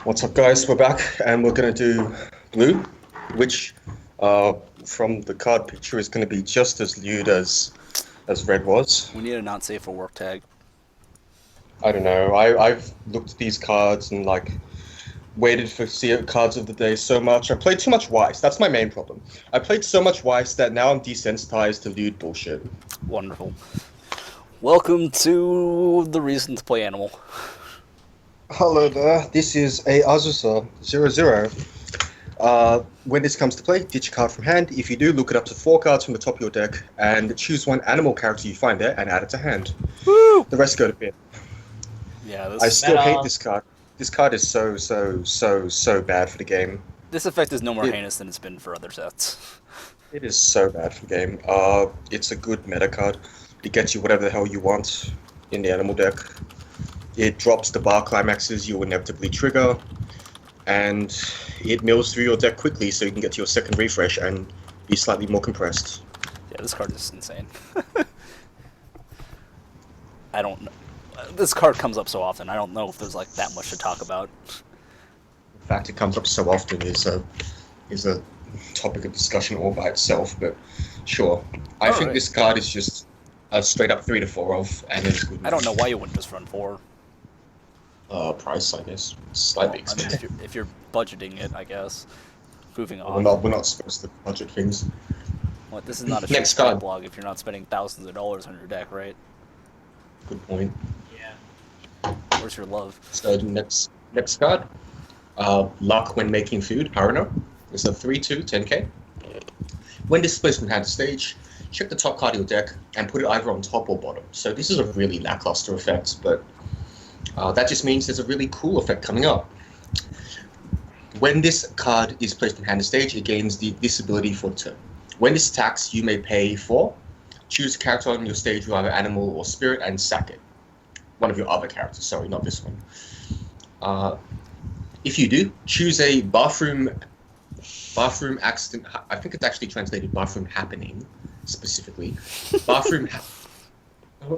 What's up, guys? We're back, and we're gonna do blue, which, from the card picture, is gonna be just as lewd as red was. We need a not safe for work tag. I don't know. I've looked at these cards and waited for cards of the day so much. I played too much Weiss. That's my main problem. I played so much Weiss that now I'm desensitized to lewd bullshit. Wonderful. Welcome to the reason to play animal. Hello there. This is a Azusa 00. When this comes to play, ditch a card from hand. If you do, look it up to 4 cards from the top of your deck and choose one animal character you find there and add it to hand. Woo! The rest go to bin. Yeah, I still hate this card. This card is so bad for the game. This effect is no more heinous than it's been for other sets. It is so bad for the game. It's a good meta card. It gets you whatever the hell you want in the animal deck. It drops the bar climaxes you will inevitably trigger, and it mills through your deck quickly so you can get to your second refresh and be slightly more compressed. Yeah, this card is insane. I don't know. This card comes up so often, I don't know if there's like that much to talk about. The fact it comes up so often is a topic of discussion all by itself, but sure. I think this card is just a straight up 3 to 4 of, and it's good. I don't know why you wouldn't just run 4. Price, I guess. Slightly I mean, expensive. if you're budgeting it, I guess. Moving on. We're not supposed to budget things. What? This is not a Next straight card. blog if you're not spending thousands of dollars on your deck, right? Good point. Yeah. Where's your love? So next card. Luck when making food, Horna. It's a 3/2 10k. When displaced from hand to stage, check the top card of your deck and put it either on top or bottom. So this is a really lackluster effect, but that just means there's a really cool effect coming up. When this card is placed in hand to stage, it gains this ability for turn. When this attacks, you may pay 4. Choose a character on your stage with either animal or spirit and sack it. One of your other characters, sorry, not this one. If you do, choose a bathroom accident. I think it's actually translated bathroom happening, specifically. Bathroom.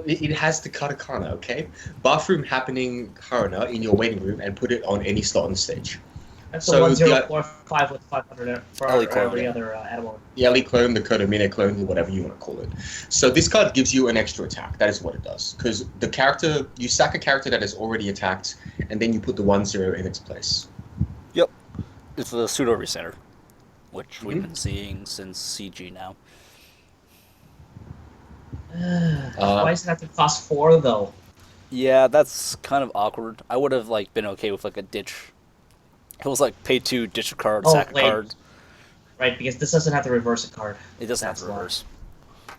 It has the katakana, okay? Bathroom happening Horna in your waiting room and put it on any slot on the stage. That's the 1045 with 500 for Ellie clone, every yeah. other animal. The Ellie clone, the Kodomine clone, whatever you want to call it. So this card gives you an extra attack. That is what it does. Because the character, you sack a character that is already attacked, and then you put the 1/0 in its place. Yep. It's the pseudo recenter, which we've been seeing since CG now. Why does it have to cost 4 though? Yeah, that's kind of awkward. I would have been okay with a ditch. It was pay 2, ditch a card, sack a card. Right, because this doesn't have to reverse a card. It doesn't have to reverse,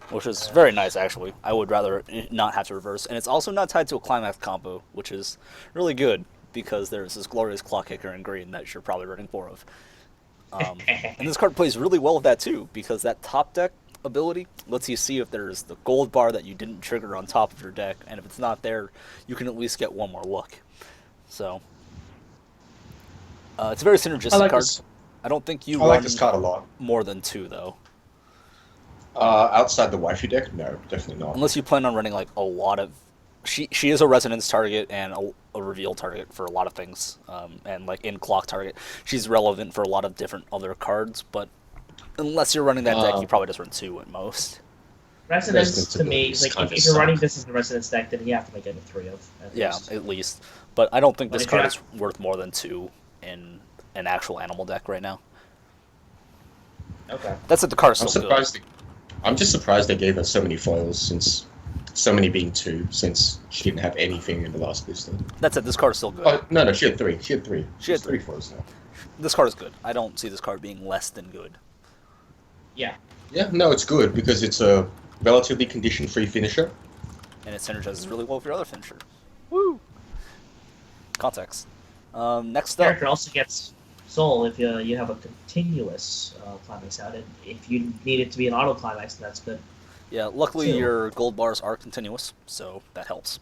which is very nice actually. I would rather not have to reverse, and it's also not tied to a climax combo, which is really good because there's this glorious clock kicker in green that you're probably running 4 of. And this card plays really well with that too, because that top deck ability lets you see if there's the gold bar that you didn't trigger on top of your deck, and if it's not there, you can at least get one more look. So it's a very synergistic card. I don't think you like this card a lot. More than 2 though. Outside the waifu deck, no, definitely not. Unless you plan on running a lot of. She is a resonance target and a reveal target for a lot of things, and in clock target, she's relevant for a lot of different other cards. But unless you're running that deck, you probably just run 2 at most. Resonance to me, if you're running this as the resonance deck, then you have to make it a 3 of. At least. But I don't think this card is worth more than 2 in an actual animal deck right now. Okay. That's the card is still good. I'm just surprised they gave her so many foils, since so many being 2, since she didn't have anything in the last booster. That's it. This card is still good. Oh, no, she had 3. She had 3 foils now. This card is good. I don't see this card being less than good. Yeah. Yeah, no, it's good because it's a relatively condition-free finisher. And it synergizes really well with your other finisher. Woo! Context. Next up. Character also gets soul if you have a continuous climax out, and if you need it to be an auto climax, that's good. Yeah, luckily your gold bars are continuous, so that helps.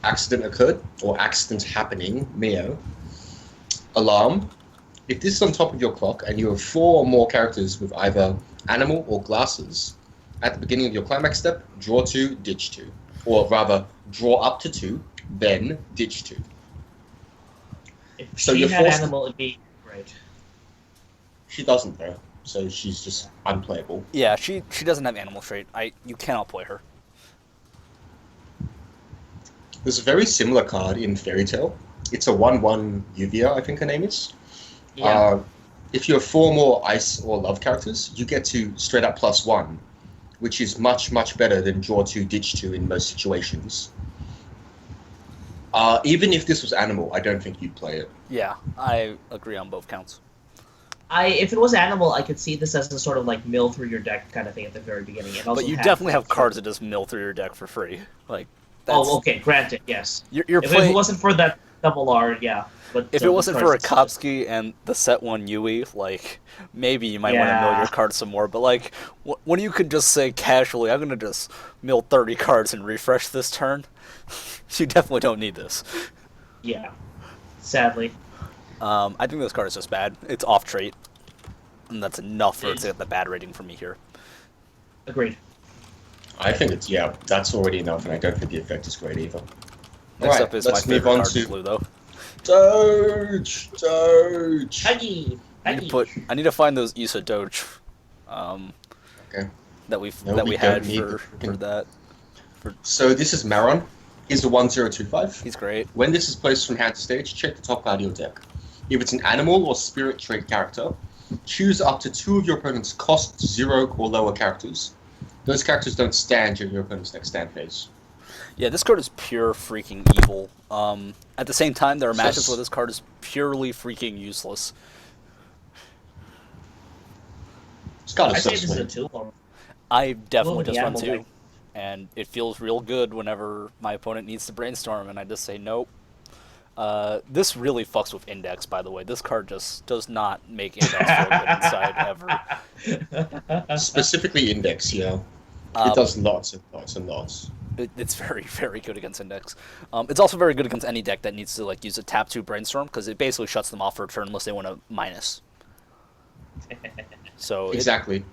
Accident occurred, or accident happening, Mio. Alarm. If this is on top of your clock and you have 4 or more characters with either animal or glasses, at the beginning of your climax step, draw 2, ditch 2. Or rather, draw up to 2, then ditch 2. If So she you're had forced- animal, it'd be great. She doesn't though, so she's just unplayable. Yeah, she doesn't have animal trait. You cannot play her. There's a very similar card in Fairy Tale. It's a 1/1 Yuvia, I think her name is. Yeah. If you have 4 more ice or love characters, you get to straight up +1, which is much, much better than draw 2, ditch 2 in most situations. Even if this was animal, I don't think you'd play it. Yeah, I agree on both counts. If it was animal, I could see this as a sort of like mill through your deck kind of thing at the very beginning. It also But you had- definitely have cards that just mill through your deck for free. Like, that's, Oh, okay, granted, yes. You're If playing. it wasn't for that double R, yeah. But If it wasn't for cards- Akatsuki and the set 1 Yui, like, maybe you might want to mill Yeah. your cards some more, but, like, when you could just say casually, I'm going to just mill 30 cards and refresh this turn, you definitely don't need this. Yeah, sadly. I think this card is just bad. It's off trait, and that's enough for it to get the bad rating from me here. Agreed. I think it's, yeah, that's already enough, and I don't think the effect is great either. Next Alright, up is my let's move favorite on card, to Blue, though. Doge! Doge! Huggy! I need to find those Issa Doge Okay. that we No, we had don't need for the- that. So this is Marin. He's a 1/0/2/5. He's great. When this is placed from hand to stage, check the top card of your deck. If it's an animal or spirit trait character, choose up to 2 of your opponent's cost 0 or lower characters. Those characters don't stand during your opponent's next stand phase. Yeah, this card is pure freaking evil. At the same time, there are matches where this card is purely freaking useless. It's got I a say this is a swing. 2 or I definitely Well, just yeah, run well, 2, like- and it feels real good whenever my opponent needs to brainstorm, and I just say nope. This really fucks with Index, by the way. This card just does not make Index feel good inside ever. Specifically Index, yeah. Um, It does lots and lots and lots. It's very, very good against Index. It's also very good against any deck that needs to like use a tap 2 brainstorm, because it basically shuts them off for a turn unless they want to minus. So Exactly.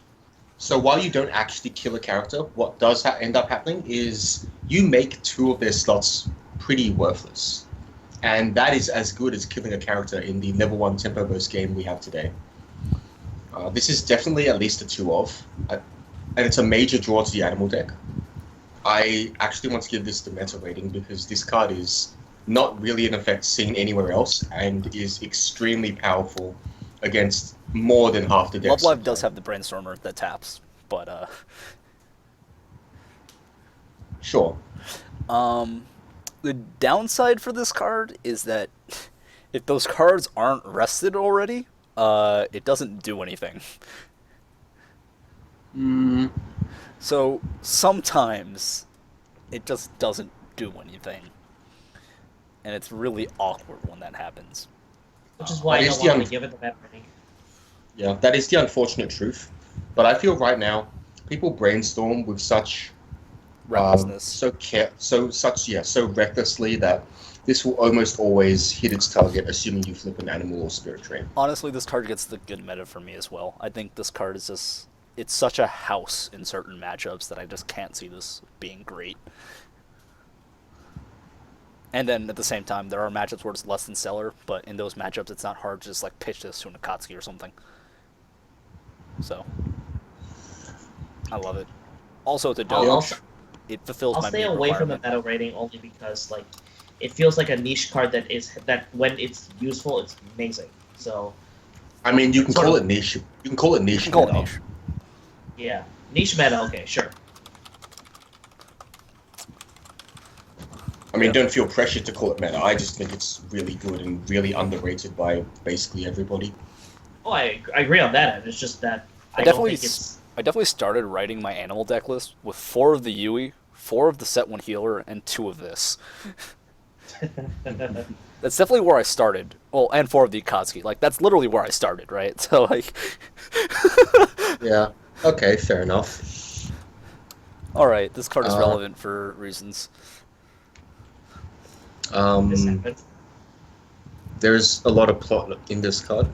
So while you don't actually kill a character, what does end up happening is you make 2 of their slots pretty worthless. And that is as good as killing a character in the level 1 tempo burst game we have today. This is definitely at least a 2 of, and it's a major draw to the animal deck. I actually want to give this the meta rating because this card is not really an effect seen anywhere else and is extremely powerful against more than half the decks. Love Live does have the brainstormer that taps, but Sure. the downside for this card is that if those cards aren't rested already, it doesn't do anything. So sometimes it just doesn't do anything, and it's really awkward when that happens. which is why I That is don't the want to give it the meta rating. Yeah, that is the unfortunate truth. But I feel right now, people brainstorm with such Recklessness. so recklessly that this will almost always hit its target, assuming you flip an animal or spirit trait. Honestly, this card gets the good meta for me as well. I think this card is just... It's such a house in certain matchups that I just can't see this being great. And then, at the same time, there are matchups where it's less than stellar, but in those matchups, it's not hard to just, like, pitch this to an Akatsuki or something. So, I love it. Also, the Doge, it fulfills I'll my stay main away from the requirement. meta rating only because like it feels like a niche card that when it's useful, it's amazing. So I mean, you can Sort call of- it niche. You can call it niche. You can call it meta. niche. yeah, niche meta. Okay, sure. I mean, Yeah. don't feel pressured to call it meta. I just think it's really good and really underrated by basically everybody. Oh, I agree on that end. It's just that I don't definitely think it's. I definitely started writing my animal deck list with 4 of the Yui, 4 of the set 1 healer, and 2 of this. That's definitely where I started. Well, and 4 of the Akatsuki. Like, that's literally where I started, right? So, like... Yeah. Okay, fair enough. Alright, this card is Uh, relevant for reasons. This Um, happened. there's a lot of plot in this card,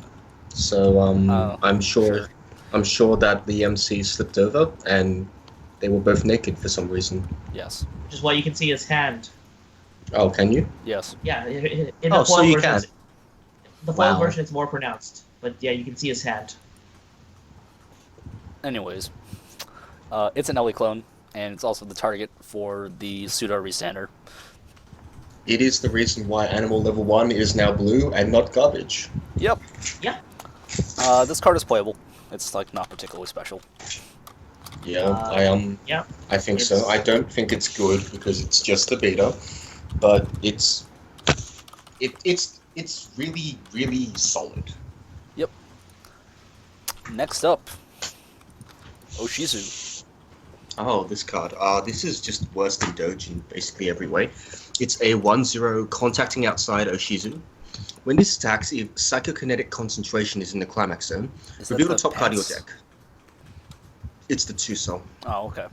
so Oh, I'm sure that the MC slipped over and they were both naked for some reason. Yes. Which is why you can see his hand. Oh, can you? Yes. Yeah, in Oh, the so one you version, can. The foil Wow. version is more pronounced, but yeah, you can see his hand. Anyways, it's an Ellie clone, and it's also the target for the pseudo restander. It is the reason why animal level 1 is now blue and not garbage. Yep. Yeah. This card is playable. It's like not particularly special. Yeah, Yeah. I think It's- so. I don't think it's good because it's just a beta, but it's really, really solid. Yep. Next up, Oshizu. Oh, this card. This is just worse than Doge in basically every way. It's a 1/0 contacting outside Oshizu. When this attacks, if psychokinetic concentration is in the climax zone, Is that reveal the the top card of your pets? deck. It's the 2-cell. Oh, okay.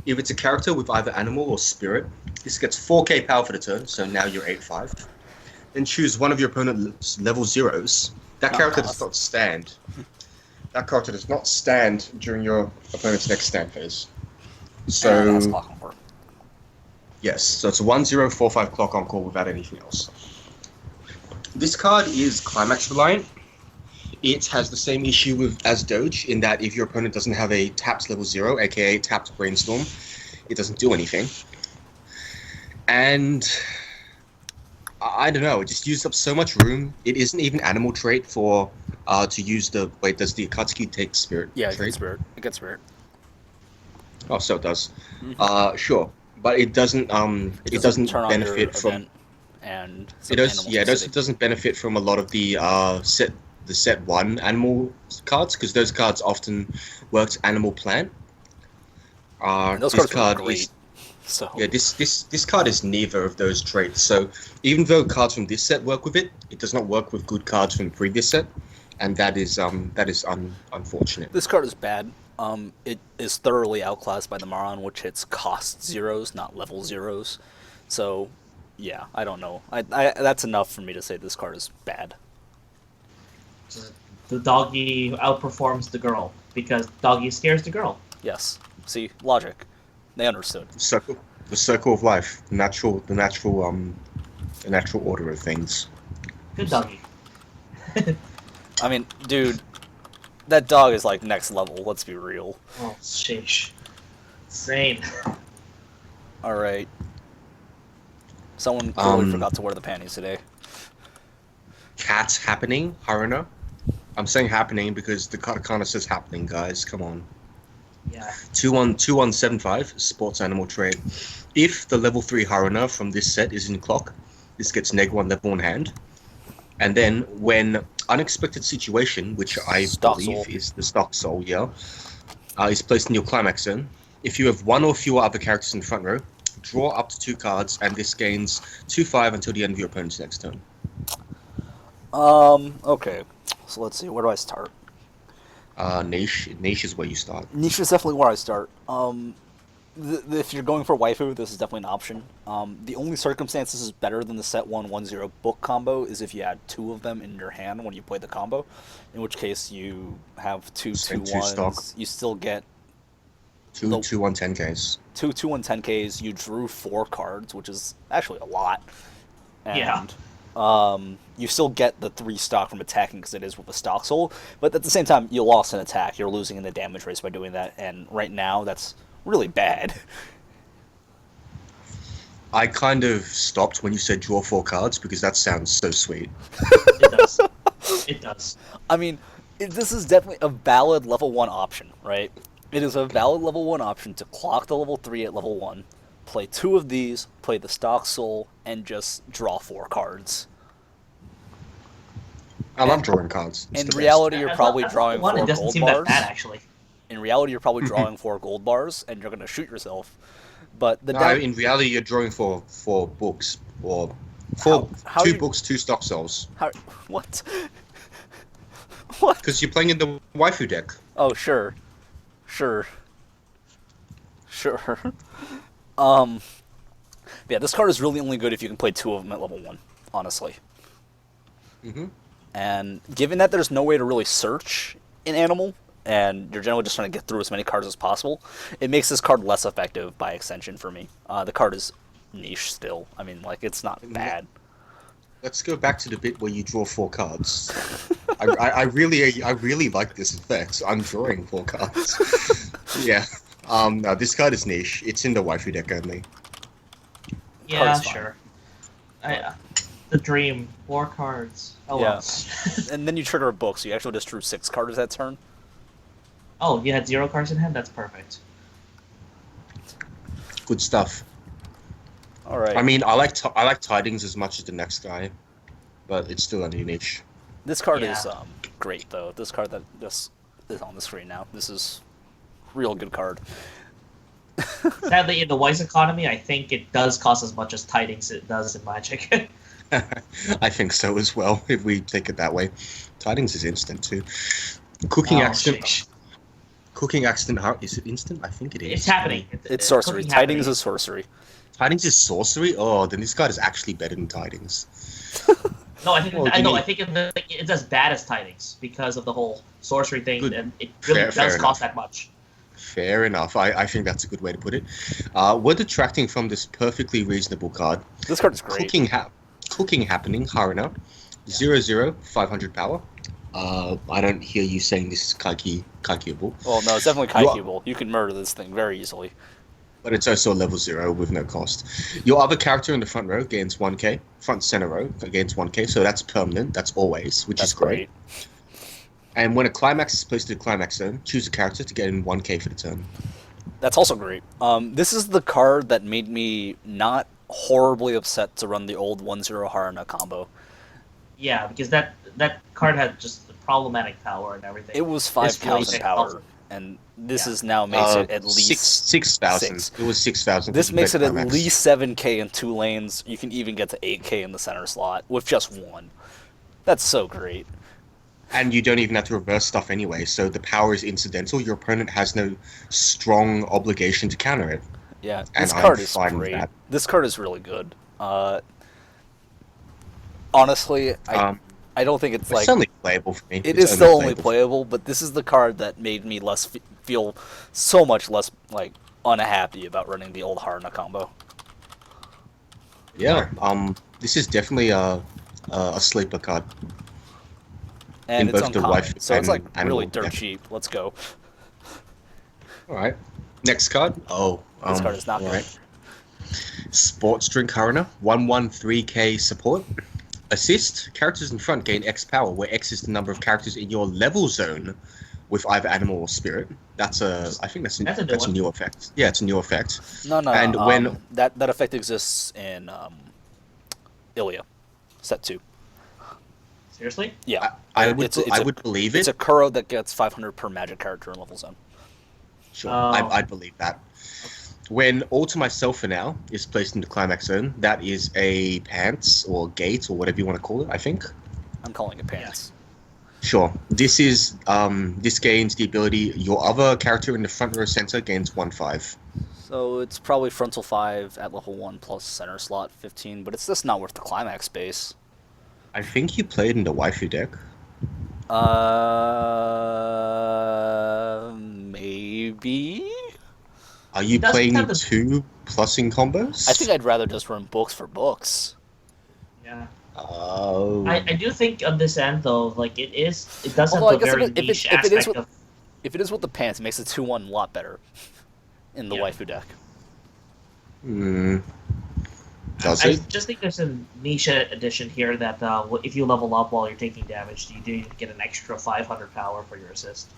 If it's a character with either animal or spirit, this gets 4k power for the turn, so now you're 8-5. Then choose one of your opponent's level 0s. That Oh, character nice. does not stand. That character does not stand during your opponent's next stand phase. And So, that's clock on board. yes, so it's a 1/0/4/5 clock on call without anything else. This card is climax reliant. It has the same issue as Doge in that if your opponent doesn't have a tapped level 0, aka tapped brainstorm, it doesn't do anything. And I don't know, it just used up so much room. It isn't even animal trait for to use the does the Akatsuki take spirit Yeah, it trait? gets spirit. It gets spirit. Oh, so it does. Mhm. Sure, but it doesn't it doesn't turn on your benefit from event and it does animal yeah it specific. doesn't benefit from a lot of the set 1 animal cards because those cards often worked animal plant. And those This cards card are great. is So yeah this card is neither of those traits. So even though cards from this set work with it, it does not work with good cards from the previous set, and that is unfortunate. this card is bad. It is thoroughly outclassed by the Marin, which hits cost 0s, not level 0s. So, yeah, I don't know. I that's enough for me to say this card is bad. The doggy outperforms the girl because doggy scares the girl. Yes. See, logic. They understood. The circle of life, the natural order of things. Good doggy. I mean, dude, that dog is like next level. Let's be real. Oh, sheesh. Insane. All right. Someone clearly Um, forgot to wear the panties today. Cats happening, Haruna. I'm saying happening because the card kind of says happening, guys. Come on. Yeah. 2175 sports animal trait. If the level 3 Haruna from this set is in clock, this gets -1 level 1 hand. And then when unexpected situation, which I Stock believe soul. is the stock soul, yeah, is placed in your climax zone. If you have one or fewer other characters in the front row, draw up to 2 cards, and this gains 2/5 until the end of your opponent's next turn. Okay. So let's see. Where do I start? Niche is where you start. Niche is definitely where I start. If you're going for waifu, this is definitely an option. The only circumstance this is better than the set 1/1/0 book combo is if you add 2 of them in your hand when you play the combo, in which case you have two Same 2/1s. stock. You still get Two The- 2/110Ks. 2 2/10Ks. You drew 4 cards, which is actually a lot. And, Yeah. You still get the 3 stock from attacking because it is with a stock soul, but at the same time, you lost an attack. You're losing in the damage race by doing that, and right now, that's really bad. I kind of stopped when you said draw 4 cards because that sounds so sweet. It does. It does. I mean, this is definitely a valid level 1 option, right? It is a valid level 1 option to clock the level 3 at level 1, play 2 of these, play the stock soul, and just draw 4 cards. I love drawing cards. It's In the best. reality, you're As probably well- as drawing one, 4 it doesn't gold seem bars. that bad, actually. In reality, you're probably drawing 4 gold bars, and you're going to shoot yourself. But the No, in reality, you're drawing for 4 books or How 2 you- books, 2 stock souls. How, what? What? Because you're playing in the waifu deck. Oh, sure. Sure. Yeah, this card is really only good if you can play 2 of them at level 1, honestly. Mm-hmm. And given that there's no way to really search in Animal, and you're generally just trying to get through as many cards as possible, it makes this card less effective by extension for me. The card is niche still. I mean, like, it's not bad. let's go back to the bit where you draw 4 cards. I really like this effect. I'm drawing 4 cards. Yeah. No, this card is niche. It's in the waifu deck only. Yeah, Card's fine. sure. The dream, 4 cards. Oh Yeah. well. And then you trigger a book, so you actually just drew 6 cards that turn. Oh, you had 0 cards in hand. That's perfect. Good stuff. All right. I mean, I like Tidings as much as the next guy, but it's still only niche. This card Yeah. is great, though. This card that just is on the screen now. This is real good card. Sadly, in the Weiss economy, I think it does cost as much as Tidings it does in Magic. I think so as well, if we take it that way. Tidings is instant too. Cooking accident. sheesh. Cooking accident. How is it instant? I think it is. It's happening. It's sorcery. cooking Tidings happening. is sorcery. Tidings is sorcery. Oh, then this card is actually better than Tidings. No, I think Well, I you know. need- I think it's as bad as Tidings because of the whole sorcery thing, Good. and it really Fair does cost enough. that much. Fair enough. I think that's a good way to put it. We're detracting from this perfectly reasonable card. This card is great. Cooking happening. Haruna. 0/0, 500 power. I don't hear you saying this is kaikiable, Well, no, it's definitely You are- kaikiable. You can murder this thing very easily. but it's also a level 0 with no cost. Your other character in the front row gains 1k. Front center row gains 1k, so that's permanent. That's always, which That's is great. And when a climax is placed in the climax zone, choose a character to get in 1k for the turn. That's also great. This is the card that made me not horribly upset to run the old 1/0 Haruna combo. Yeah, because that card had just problematic power and everything. It was This really 5,000 makes power, sense. and this is now makes it at least 6,000. 6. It was 6,000. This makes it at climax. least 7k in 2 lanes. You can even get to 8k in the center slot with just 1. That's so great. And you don't even have to reverse stuff anyway, so the power is incidental. Your opponent has no strong obligation to counter it. Yeah, And this I'm card is fine with great. that. This card is really good. Honestly, I don't think it's It's like only playable for me. it It's is still only playable. playable, but this is the card that made me feel so much less like unhappy about running the old Haruna combo. Yeah. This is definitely a sleeper card. And In it's both the uncommon, wife so it's like and really animal dirt deck. cheap. Let's go. All right. Next card. Oh, This card is not all good. right. Sports Drink Haruna. 1/3k support. Assist. Characters in front gain X power, where X is the number of characters in your level zone with either animal or spirit. I think that's That's a new a one. new effect. Yeah, it's a new effect. No, And when that effect exists in Ilya, set 2. Seriously? Yeah, I would It's a- I would believe it's it. a Kuro that gets 500 per magic character in level zone. Sure, Oh. I'd believe that. When All to Myself for Now is placed in the climax zone, that is a pants or gate or whatever you want to call it, I think. I'm calling it pants. Sure. This is this gains the ability your other character in the front row center gains 1/5. So it's probably frontal 5 at level 1 plus center slot 15, but it's just not worth the climax space. I think you played in the waifu deck. Maybe? Are you doesn't playing have the- 2 plussing combos? I think I'd rather just run books for books. Yeah. Oh. I do think on this end though, like it does have Although I the guess very if it- niche if it is aspect with- of If it is with the pants, it makes the 2/1 a lot better in the Yeah. waifu deck. Does I it? just think there's a niche addition here that if you level up while you're taking damage, you do get an extra 500 power for your assist.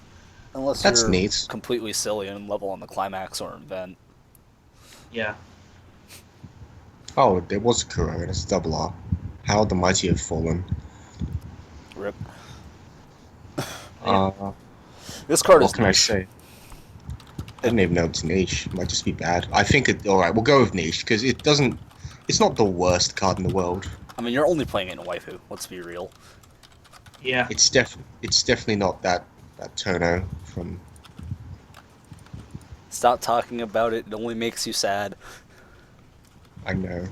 Unless That's you're neat. completely silly and level on the climax or event. Yeah. Oh, there was a Kuro and it's double R. How the mighty have fallen. Rip. Uh, This card what is can I niche. say? I didn't even know it's niche. It might just be bad. I think it. All right, we'll go with niche because it doesn't. It's not the worst card in the world. I mean, you're only playing it in waifu. Let's be real. Yeah. It's definitely not that Tono from. Stop talking about it. It only makes you sad. I know.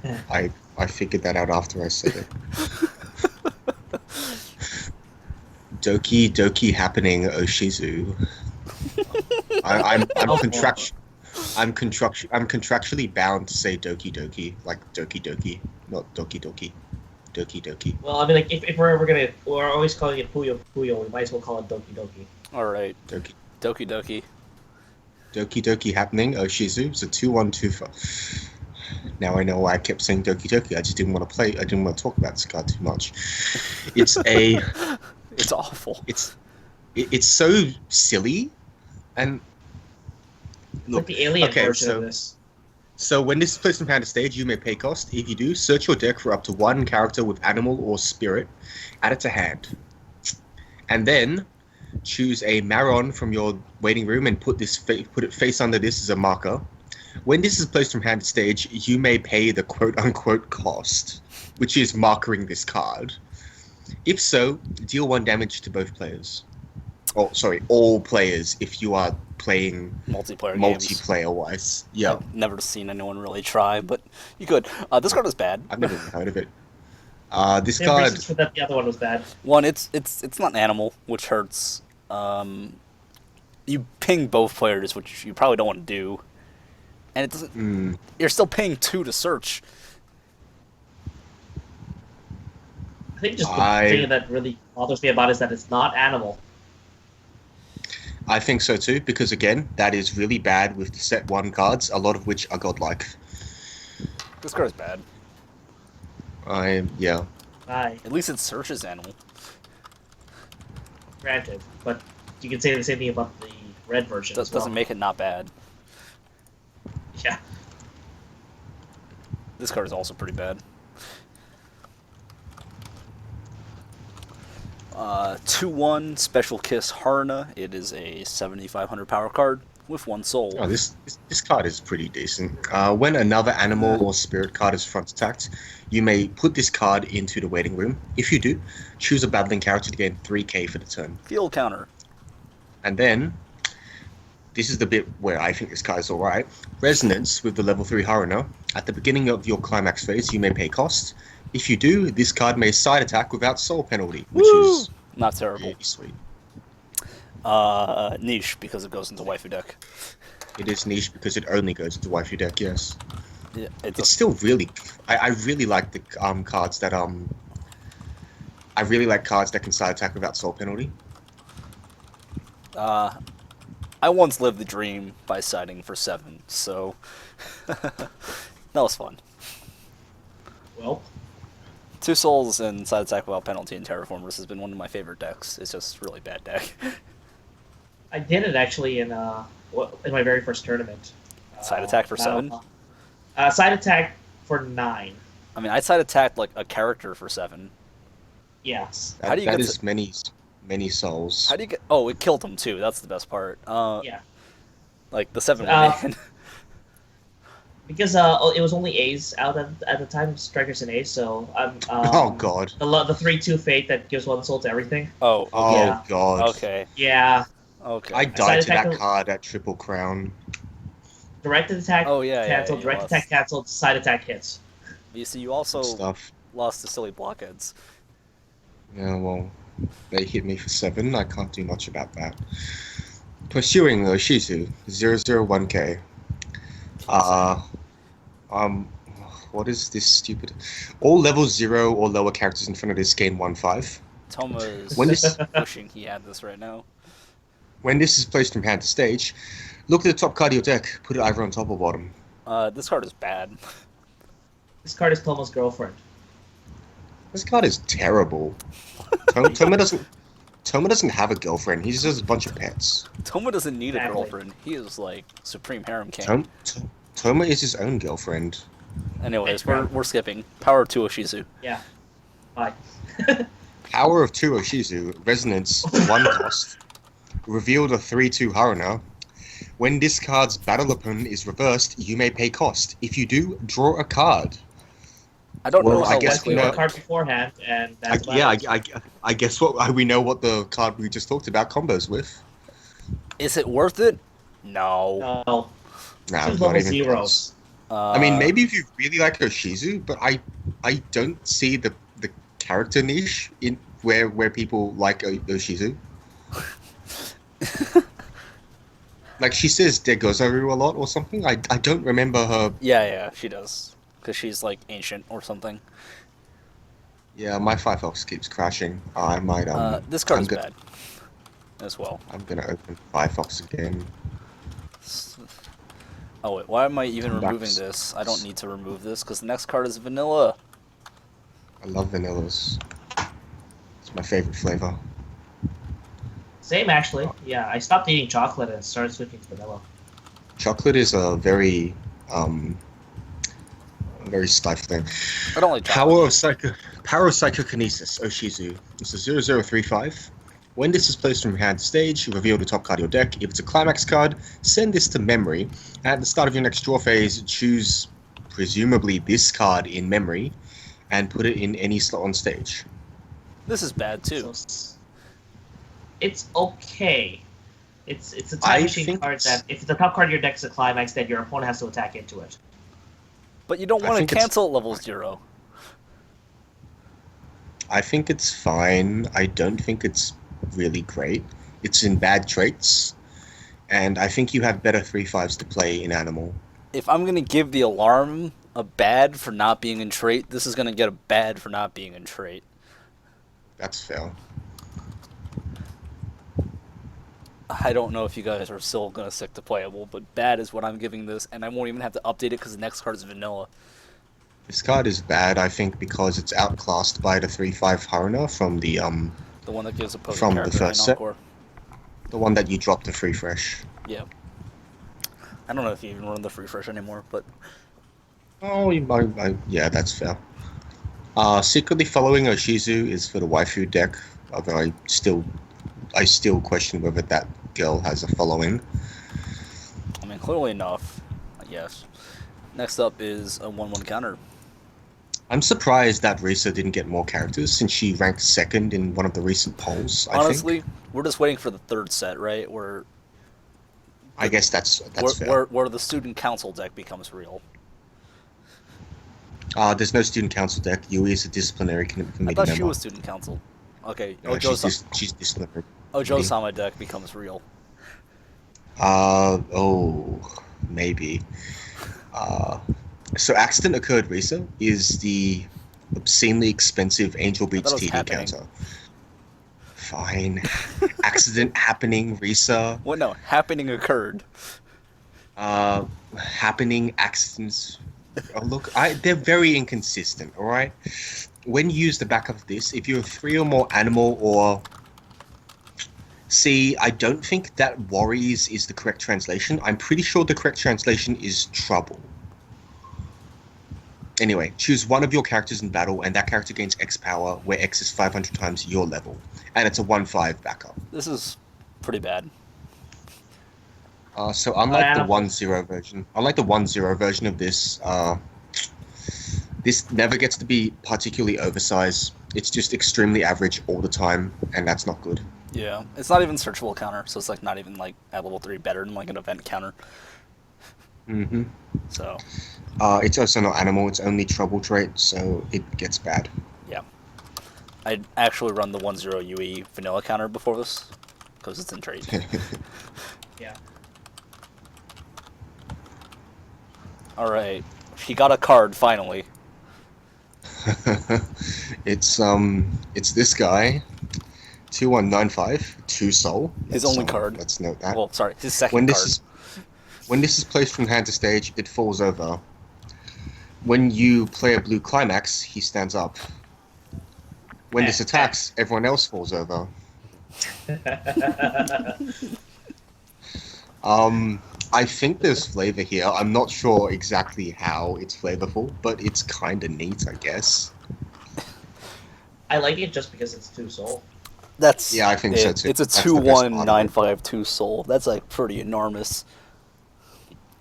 I figured that out after I said it. Doki Doki happening Oshizu. I'm contractually bound to say Doki Doki, like Doki Doki, not Doki Doki. Doki Doki. Well, I mean, like, if we're always calling it Puyo Puyo, we might as well call it Doki Doki. Alright. Doki. Doki Doki. Doki Doki happening. Shizu. It's a 2-1-2-4. Now I know why I kept saying Doki Doki. I just didn't want to play. I didn't want to talk about this card too much. It's a. It's awful. It's so silly, and Like look. the alien okay, version so of this. so when this is placed on hand stage, you may pay cost. If you do, search your deck for up to one character with animal or spirit, add it to hand, and then choose a Marin from your waiting room and put it face under this as a marker. When this is placed from hand to stage, you may pay the quote-unquote cost, which is markering this card. If so, deal 1 damage to both players. Oh, sorry, all players if you are playing multiplayer-wise. Yeah. I've never seen anyone really try, but you could. This card is bad. I've never heard of it. This The card... reasons for that, the other one was bad. One, it's not an animal, which hurts. You ping both players, which you probably don't want to do. And it doesn't... You're still paying 2 to search. I think just the thing that really bothers me about it is that it's not animal. I think so too, because again, that is really bad with the set 1 cards, a lot of which are godlike. This card is bad. Yeah. Aye, At least it searches animal. granted. But you can say the same thing about the red version as well. Doesn't make it not bad. Yeah. This card is also pretty bad. 2-1 Special Kiss Horna. It is a 7,500 power card with 1 soul. Oh, this card is pretty decent. When another animal or spirit card is front attacked, you may put this card into the waiting room. If you do, choose a battling character to gain 3k for the turn. Field counter. And then, this is the bit where I think this card is alright. Resonance with the level 3 Horna. At the beginning of your climax phase, you may pay cost. If you do, this card may side attack without soul penalty, which is not terrible. really sweet. Niche, because it goes into waifu deck. It is niche because it only goes into waifu deck, yes. Yeah, It's still really... I really like the cards that... I really like cards that can side attack without soul penalty. I once lived the dream by siding for 7, so that was fun. Well, 2 souls and side attack without penalty in Terraformers has been one of my favorite decks. It's just a really bad deck. I did it actually in my very first tournament. Side attack for 7? Side attack for 9. I mean, I side attacked like a character for 7. Yes. How do you that get is many souls. How do you get? Oh, it killed him too. That's the best part. Yeah. Like the 7 went in. Because it was only A's out at the time, strikers and A's. So Oh god. the 3/2 fate that gives 1 soul to everything. Oh. Oh Yeah. god. Okay. Yeah. Okay. I died to attack that card at Triple Crown. Direct attack Oh, yeah, canceled. you Direct lost. attack canceled. Side attack hits. You see, you also Stuff. lost to silly blockheads. Yeah, well, they hit me for 7. I can't do much about that. Pursuing Shizu, 001k. What is this stupid? All level 0 or lower characters in front of this gain 1/5. Toma is When this- wishing he had this right now. When this is placed from hand to stage, look at the top card of your deck. Put it either on top or bottom. This card is bad. This card is Tomo's girlfriend. This card is terrible. Toma doesn't have a girlfriend. He just has a bunch of pets. Toma doesn't need a Exactly. girlfriend. He is like supreme harem king. Toma is his own girlfriend. Anyways, we're skipping. Power to Oshizu. Yeah. Bye. Power of 2 Oshizu, Resonance, 1 cost. Reveal the 3/2 Haruna. When this card's battle opponent is reversed, you may pay cost. If you do, draw a card. I don't know Well, how I guess We we have know- a card beforehand, and that's about it. I guess we know what the card we just talked about combos with. Is it worth it? No. No. Nah, She's not level even 0. close. I mean, maybe if you really like Oshizu, but I don't see the character niche in where people like Oshizu. Like she says Degozaru a lot or something. I don't remember her. Yeah, she does. Because she's like ancient or something. Yeah, my Firefox keeps crashing. I might This card I'm is gonna bad as well. I'm gonna open Firefox again. Oh wait, why am I even Come back. removing this? I don't need to remove this because the next card is vanilla. I love vanillas. It's my favorite flavor. Same actually. Yeah, I stopped eating chocolate and started switching to vanilla. Chocolate is a very very stifling. I don't like chocolate. Power of Psychokinesis, Oshizu. It's a 0035. When this is placed from your hand to stage, you reveal the top card of your deck. If it's a climax card, send this to memory. At the start of your next draw phase, choose presumably this card in memory and put it in any slot on stage. This is bad too. So, it's okay. It's a time machine card that if the top card of your deck is a climax, then your opponent has to attack into it. But you don't want to cancel at level 0. I think it's fine. I don't think it's really great. It's in bad traits, and I think you have better 3/5s to play in animal. If I'm going to give the alarm a bad for not being in trait, this is going to get a bad for not being in trait. That's fair. I don't know if you guys are still going to stick to playable, but bad is what I'm giving this, and I won't even have to update it because the next card is vanilla. This card is bad, I think, because it's outclassed by the 3/5 Horna from the one that gives opposing from the character first set. encore. The one that you dropped the free fresh. Yeah. I don't know if you even run the free fresh anymore, but Oh, yeah, that's fair. Secretly following Oshizu is for the waifu deck, although I still question whether that girl has a following. I mean, clearly enough, I guess. Next up is a 1/1 counter. I'm surprised that Risa didn't get more characters since she ranked second in one of the recent polls. Honestly, we're just waiting for the third set, right? I guess that's fair. Where the student council deck becomes real. There's no student council deck. Yui is a disciplinary committee member. I thought she was student council. Okay, she's disciplinary. Ojo-sama deck becomes real. Maybe. So Accident Occurred Risa is the obscenely expensive Angel Beats TV counter. Fine. Accident Happening Risa. Well, no, happening occurred. Happening accidents. Oh, look, they're very inconsistent, alright? When you use the backup of this, if you're 3 or more animal or... See, I don't think that worries is the correct translation. I'm pretty sure the correct translation is trouble. Anyway, choose one of your characters in battle, and that character gains X power, where X is 500 times your level. And it's a 1/5 backup. This is pretty bad. So unlike the 1/0 version of this, this never gets to be particularly oversized. It's just extremely average all the time, and that's not good. Yeah, it's not even searchable counter, so it's like not even like at level 3 better than like an event counter. Mm-hmm. So. It's also not animal. It's only trouble trait, so it gets bad. Yeah. I'd actually run the 1/0 UE vanilla counter before this, because it's in trait. Yeah. Alright, he got a card, finally. It's this guy. 2195, 2 soul. His only card. Let's note that. Well, sorry, his second card. When this is placed from hand to stage, it falls over. When you play a blue climax, he stands up. When this attacks, everyone else falls over. I think there's flavor here. I'm not sure exactly how it's flavorful, but it's kind of neat, I guess. I like it just because it's 2 soul. Yeah, I think so too. It's a 2/1/9/5/2 soul. That's like pretty enormous.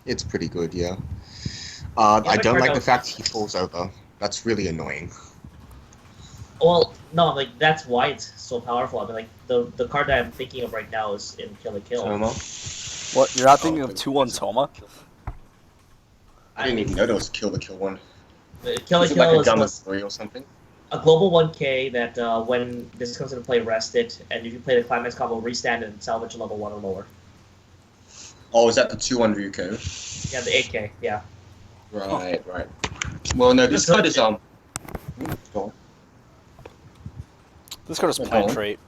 It's pretty good, yeah. I don't like the fact he falls over. That's really annoying. Well, no, like that's why it's so powerful. I mean, like the card that I'm thinking of right now is in Kill la Kill. Toma? What? You're not thinking of 2/1 Toma? I didn't even know there was a Kill la Kill one. Kill la Is it Kill like a is Gamma 3 or something? a global 1K that when this comes into play, rest it, and if you play the climax combo, restand and salvage level 1 or lower. Oh, is that the 2-1 Ryuko? Yeah, the 8K, yeah. Right. Well, no, this card is This card is Go plant on. trait.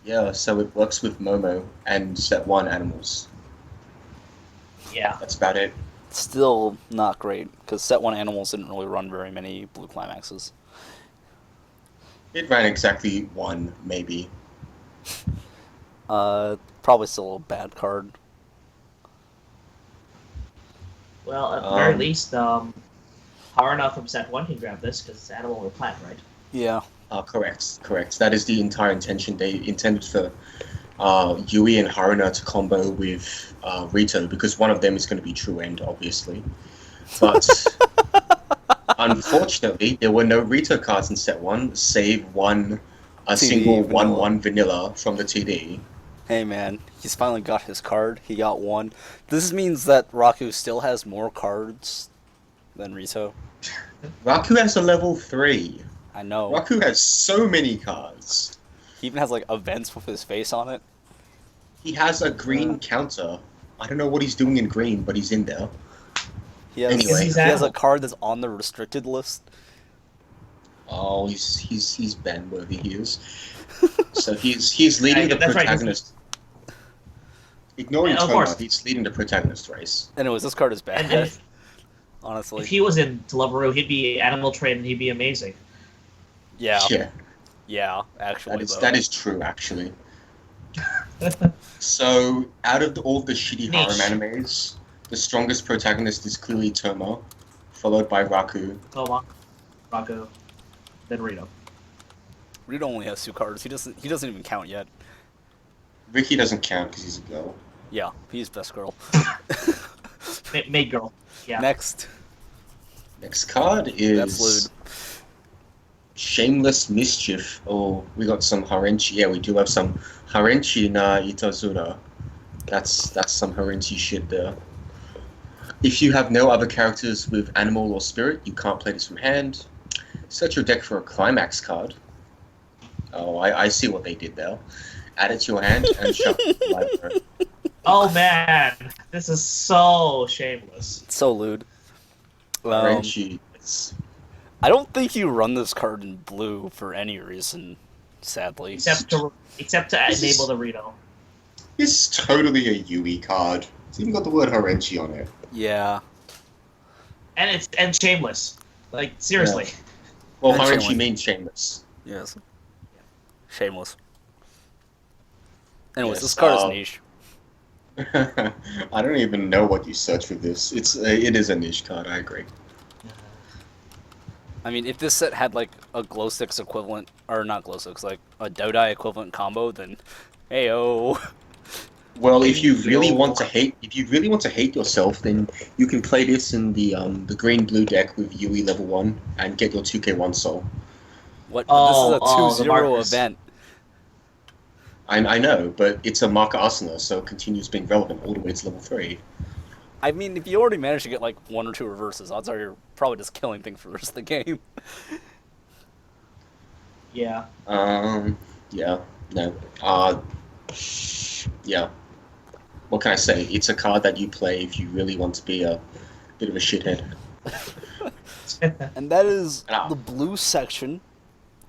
Yeah, so it works with Momo and set 1 animals. Yeah. That's about it. Still not great, because set 1 animals didn't really run very many blue climaxes. It ran exactly 1, maybe. Probably still a bad card. Well, at the very least, Horna from set 1 can grab this because it's animal or plant, right? Yeah. Correct. That is the entire intention. They intended for Yui and Haruna to combo with Rito, because one of them is going to be True End, obviously. But unfortunately, there were no Rito cards in set 1, save a single vanilla. 1/1 vanilla from the TD. Hey man, he's finally got his card. He got 1. This means that Raku still has more cards than Rito. Raku has a level 3. I know. Raku has so many cards. He even has like events with his face on it. He has a green counter. I don't know what he's doing in green, but he's in there. He has, Anyway. he has a card that's on the restricted list. Oh, he's ban worthy. He is. So he's leading the that's right. protagonist. Ignoring Of Toma, course. he's leading the protagonist race. Anyways, this card is bad. And if Honestly. he was in Deliveroo, he'd be animal trained and he'd be amazing. Yeah. Yeah, Yeah, actually. that is true, actually. So, out of all the shitty Niche. harem animes, the strongest protagonist is clearly Toma, followed by Raku. Toma, Raku, then Rito. Rito only has 2 cards. He doesn't even count yet. Ricky doesn't count because he's a girl. Yeah, he's best girl. Maid girl. Yeah. Next. Next card is That's lewd. Shameless Mischief. Oh, we got some Harenchi. Yeah, we do have some Harenchi na Itazura. That's some Harenchi shit there. If you have no other characters with animal or spirit, you can't play this from hand. Search your deck for a climax card. Oh, I see what they did there. Add it to your hand and shuffle the library. Oh man, this is so shameless. It's so lewd. Harenchi. It's I don't think you run this card in blue for any reason, sadly. Except to enable the Rito. it's totally a Yui card. It's even got the word Harenchi on it. Yeah. And shameless. Like seriously. Well, And Harenchi shameless. means shameless. Yes. Shameless. Anyways, Yes, this card is niche. I don't even know what you search for this. It is a niche card. I agree. I mean, if this set had like a glow sticks equivalent, or not glow sticks, like a Dodai equivalent combo, then heyo. Well, if you really want to hate yourself, then you can play this in the green blue deck with Yui level 1 and get your 2k1 soul. What? Oh, This is a the 2-0 markers. event. I know, but it's a marker arsenal, so it continues being relevant all the way to level 3. I mean, if you already managed to get like 1 or 2 reverses, odds are you're probably just killing things for the rest of the game. Yeah. Yeah, no. Yeah. What can I say? It's a card that you play if you really want to be a bit of a shithead. And that is Ah. the blue section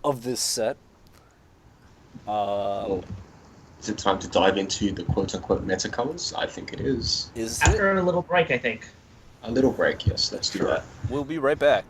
of this set. Well, is it time to dive into the quote-unquote meta colors? I think it is. Is it? After a little break, I think. A little break, yes. Let's do that. We'll be right back.